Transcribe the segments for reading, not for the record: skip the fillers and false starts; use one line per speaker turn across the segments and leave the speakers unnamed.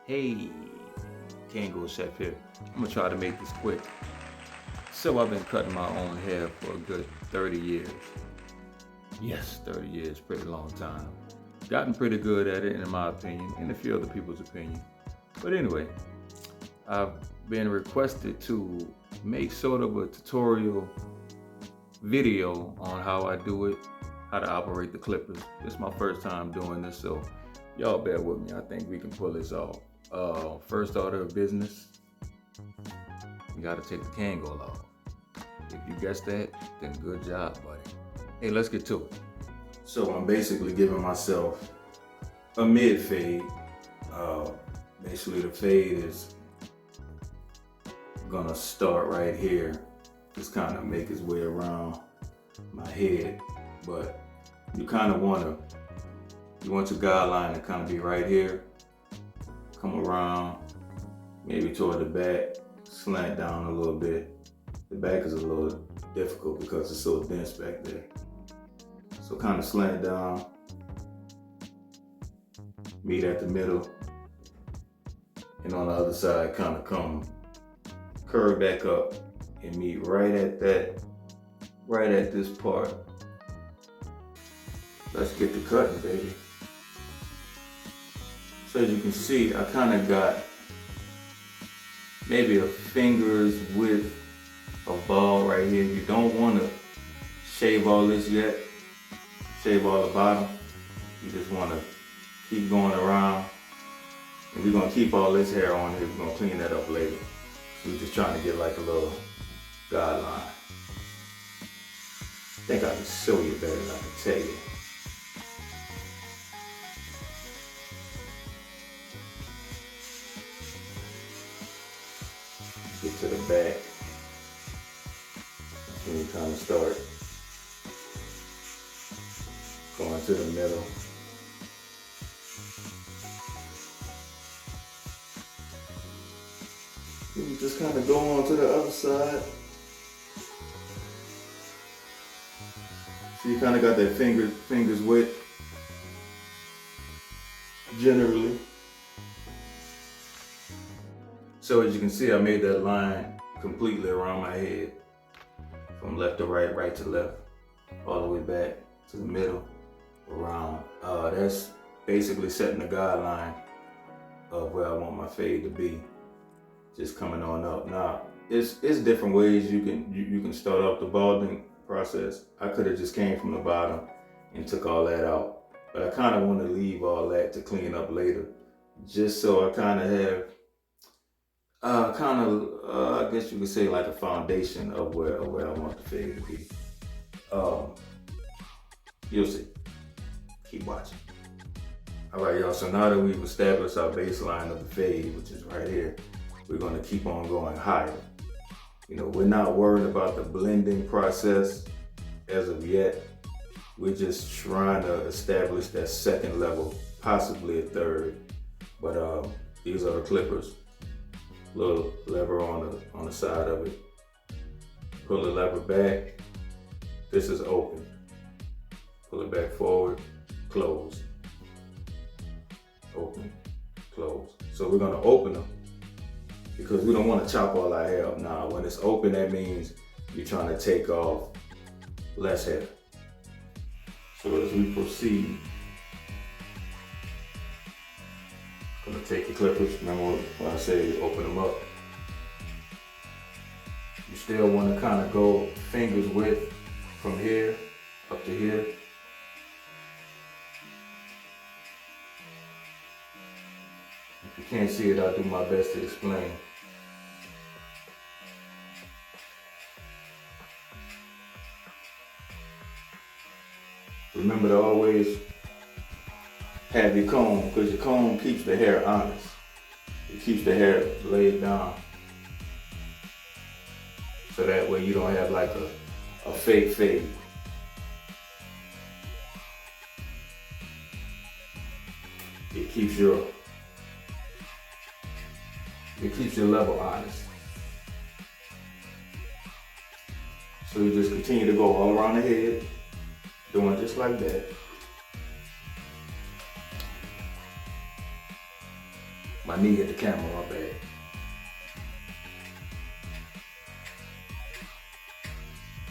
Hey, Kango Chef here. I'm gonna try to make this quick. So I've been cutting my own hair for a good 30 years. Yes, 30 years, pretty long time. Gotten pretty good at it in my opinion, and a few other people's opinion. But anyway, I've been requested to make sort of a tutorial video on how I do it, how to operate the clippers. This is my first time doing this, so y'all bear with me. I think we can pull this off. First order of business, you gotta take the Kangol off. If you guessed that, then good job, buddy. Hey, let's get to it. So I'm basically giving myself a mid fade. Basically the fade is gonna start right here. Just kind of make its way around my head. But you kind of want your guideline to kind of be right here. Come around, maybe toward the back, slant down a little bit. The back is a little difficult because it's so dense back there. So kind of slant down, meet at the middle, and on the other side kind of come curve back up and meet right at this part. Let's get to cutting, baby. So as you can see, I kind of got maybe a finger's width of ball right here. You don't want to shave all this yet, shave all the bottom. You just want to keep going around. And we're going to keep all this hair on here. We're going to clean that up later. So we're just trying to get like a little guideline. I think I can show you better than I can tell you. Get to the back. Then you kind of start going to the middle. You just kind of go on to the other side. So you kind of got that fingers width generally. So as you can see, I made that line completely around my head. From left to right, right to left, all the way back to the middle, around. That's basically setting the guideline of where I want my fade to be. Just coming on up. Now, it's different ways you can start off the balding process. I could have just came from the bottom and took all that out, but I kind of want to leave all that to clean up later, just so I kind of have I guess you could say like a foundation of where I want the fade to be. You'll see. Keep watching. All right, y'all. So now that we've established our baseline of the fade, which is right here, we're going to keep on going higher. You know, we're not worried about the blending process as of yet. We're just trying to establish that second level, possibly a third. But these are the clippers. Little lever on the side of it. Pull the lever back. This is open. Pull it back forward. Close. Open. Close. So we're gonna open them because we don't want to chop all our hair up now. When it's open, that means you're trying to take off less hair. So as we proceed, I'm gonna take your clippers. Remember when I say open them up? You still want to kind of go fingers width from here up to here. If you can't see it, I'll do my best to explain. Remember to always have your comb, because your comb keeps the hair honest. It keeps the hair laid down. So that way you don't have like a fake fade. It keeps your level honest. So you just continue to go all around the head, doing just like that. My knee hit the camera, my bad.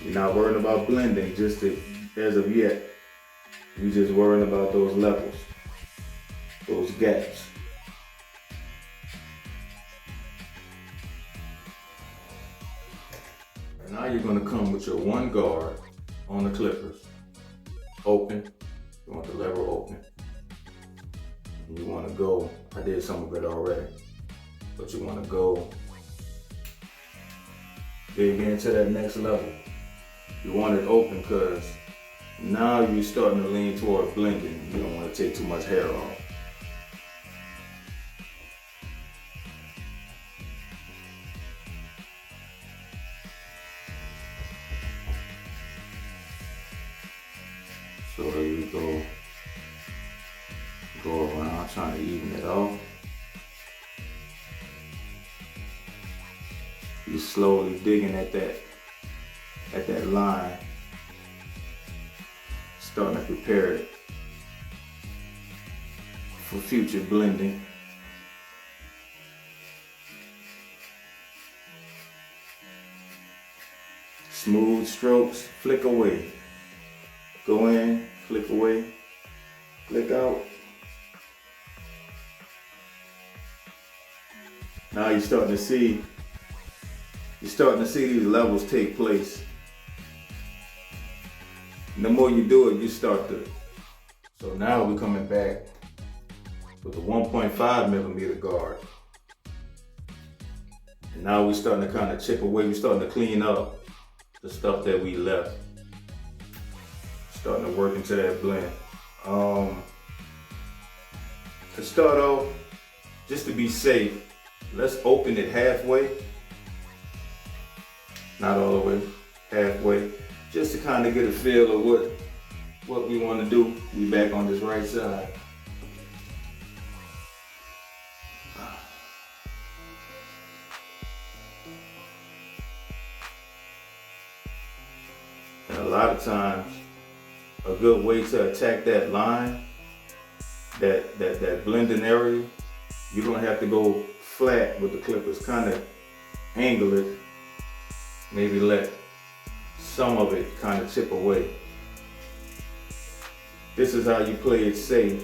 You're not worrying about blending just as of yet. You're just worrying about those levels, those gaps. And now you're gonna come with your one guard on the clippers. Open, you want the lever open. And you wanna go, I did some of it already, but you wanna go dig into that next level. You want it open because now you're starting to lean toward blending. You don't want to take too much hair off. So you go around trying to even it off. You're slowly digging at that line, starting to prepare it for future blending. Smooth strokes, flick away. Go in, flick away, flick out. Now you're starting to see these levels take place. And the more you do it, you start to. So now we're coming back with a 1.5 millimeter guard. And now we're starting to kind of chip away. We're starting to clean up the stuff that we left. Starting to work into that blend. To start off, just to be safe, let's open it halfway. Not all the way, halfway. Just to kind of get a feel of what we want to do. We back on this right side. And a lot of times, a good way to attack that line, that blending area, you don't have to go flat with the clippers. Kind of angle it, maybe let some of it kind of chip away. This is how you play it safe,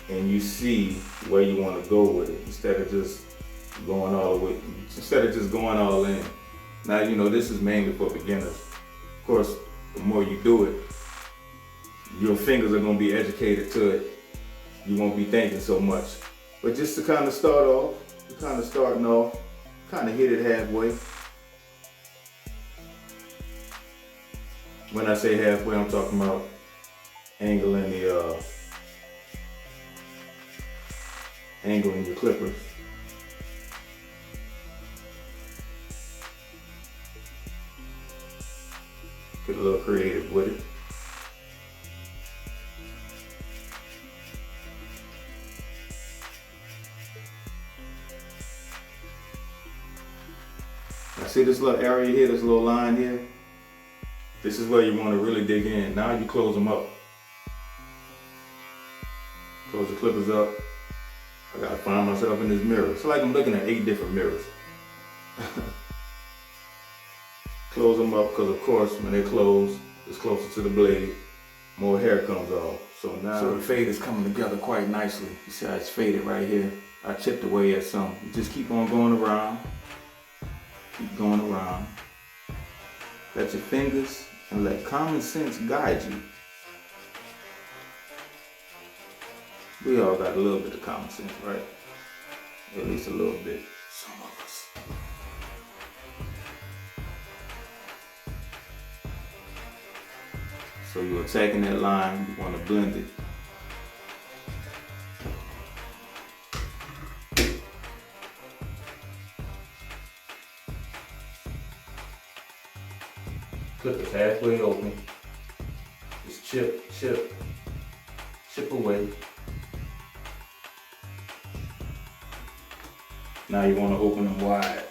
and you see where you want to go with it instead of just going all the way. Instead of just going all in. Now you know this is mainly for beginners. Of course, the more you do it, your fingers are going to be educated to it. You won't be thinking so much. But just to kind of start off, kind of hit it halfway. When I say halfway, I'm talking about angling the clippers. Get a little creative with it. Now see this little area here, this little line here? This is where you want to really dig in. Now you close them up. Close the clippers up. I gotta find myself in this mirror. It's like I'm looking at 8 different mirrors. Close them up because of course when they close, it's closer to the blade, more hair comes off. So the fade is coming together quite nicely. You see how it's faded right here? I chipped away at some. You just keep on going around. Keep going around. Let your fingers and let common sense guide you. We all got a little bit of common sense, right? At least a little bit. Some of us. So you're attacking that line, you want to blend it. Clip is halfway open. Just chip away. Now you want to open them wide.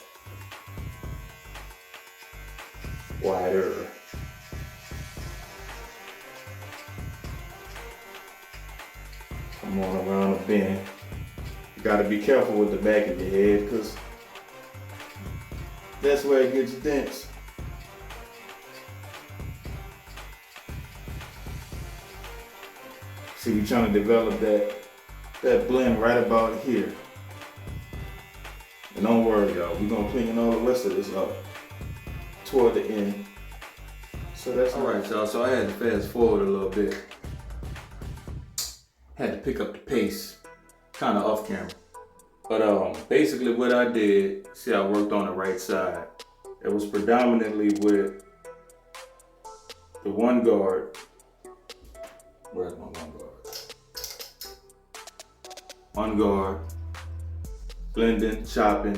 Wider. Come on around the bend.
Gotta be careful with the back of your head, because that's where it gets dense. See, you're trying to develop that blend right about here. And don't worry, y'all, we're gonna clean all the rest of this up toward the end. So that's
all right, y'all. So I had to fast forward a little bit. Had to pick up the pace, kind of off camera. But basically what I did, see, I worked on the right side. It was predominantly with the one guard. Where's my one guard? One guard, blending, chopping.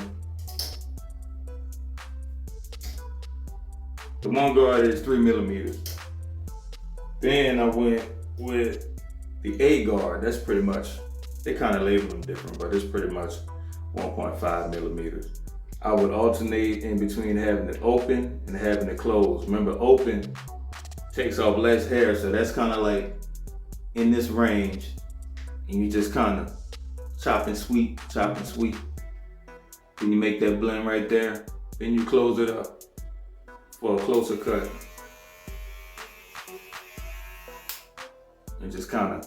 The one guard is 3 millimeters. Then I went with the A guard. That's pretty much, they kind of label them different, but it's pretty much 1.5 millimeters. I would alternate in between having it open and having it closed. Remember, open takes off less hair, so that's kind of like in this range, and you just kind of chop and sweep. Then you make that blend right there, then you close it up for a closer cut. And just kind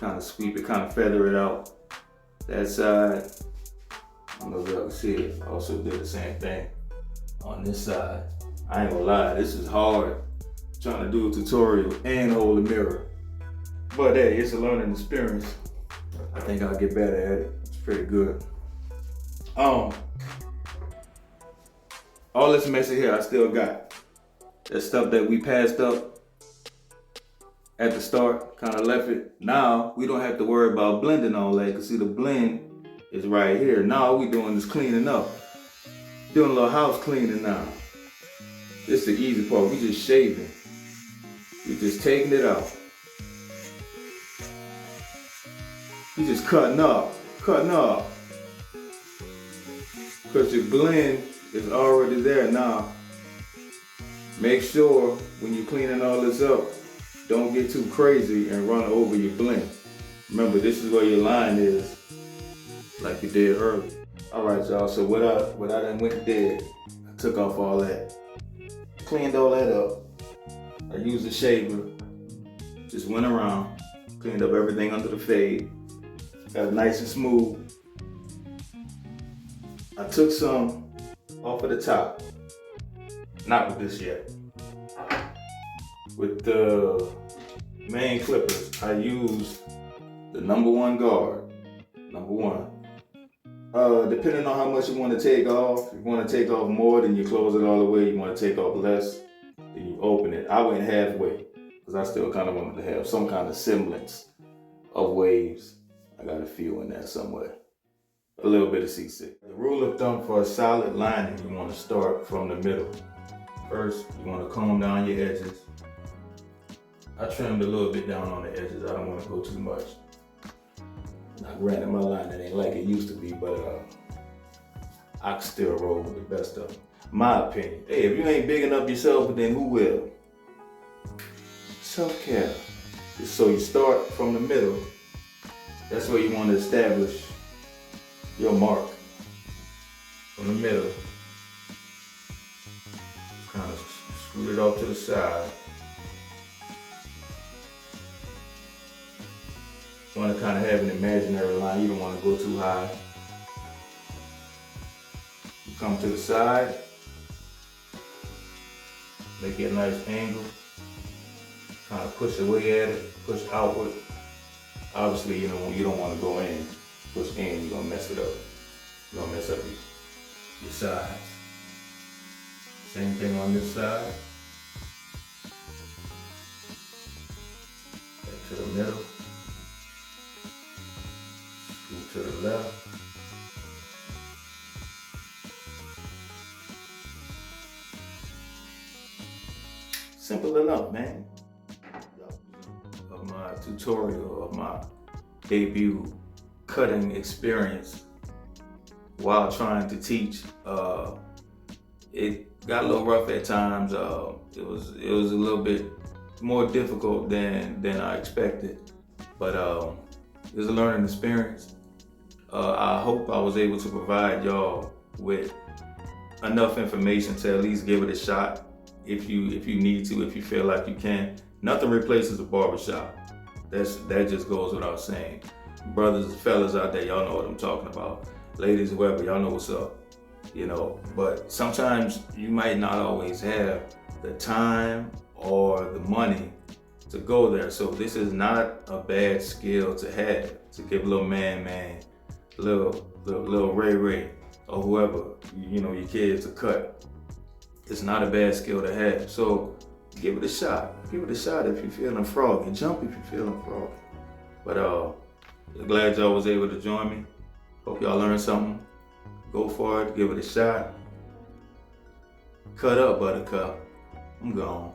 of sweep it, kind of feather it out. That side, I don't know if y'all can see it, I also did the same thing on this side. I ain't gonna lie, this is hard, trying to do a tutorial and hold a mirror. But hey, it's a learning experience. I think I'll get better at it. It's pretty good. All this messy here I still got. That stuff that we passed up at the start, kind of left it. Now we don't have to worry about blending all that, because see, the blend is right here. Now all we doing is cleaning up. Doing a little house cleaning now. This is the easy part. We just shaving. We just taking it out. We just cutting up. Because your blend is already there now. Make sure when you're cleaning all this up, don't get too crazy and run over your blend. Remember, this is where your line is, like you did earlier. All right, y'all, so what I done went and did, I took off all that, cleaned all that up. I used a shaver, just went around, cleaned up everything under the fade, got it nice and smooth. I took some off of the top, not with this yet. With the main clippers, I used the #1 guard, #1. Depending on how much you want to take off, if you want to take off more, then you close it all the way. You want to take off less, then you open it. I went halfway, because I still kind of wanted to have some kind of semblance of waves. I got a few in there somewhere. A little bit of C6. The rule of thumb for a solid lining, you want to start from the middle. First, you want to comb down your edges. I trimmed a little bit down on the edges. I don't want to go too much. Now granted, my lining ain't like it used to be, but I can still roll with the best of them. My opinion. Hey, if you ain't bigging up yourself, then who will? Self-care. So you start from the middle. That's where you want to establish your mark. From the middle. Kind of scoot it off to the side. You want to kind of have an imaginary line. You don't want to go too high. You come to the side. Make it a nice angle. Kind of push away at it. Push outward. Obviously, you don't want to go in. Push in, you're going to mess it up. You're going to mess up your sides. Same thing on this side. Back to the middle. Scoot to the left. Simple enough, man. Of my tutorial, of my debut cutting experience while trying to teach, it got a little rough at times. It was a little bit more difficult than I expected, but it was a learning experience. I hope I was able to provide y'all with enough information to at least give it a shot if you need to, if you feel like you can. Nothing replaces a barbershop. That just goes without saying. Brothers and fellas out there, y'all know what I'm talking about. Ladies, whoever, y'all know what's up. But sometimes you might not always have the time or the money to go there. So this is not a bad skill to have, to give a little man, little Ray, or whoever, your kids a cut. It's not a bad skill to have. So give it a shot. Give it a shot if you're feeling froggy. Jump if you're feeling froggy. But glad y'all was able to join me. Hope y'all learned something. Go for it. Give it a shot. Cut up, buttercup. I'm gone.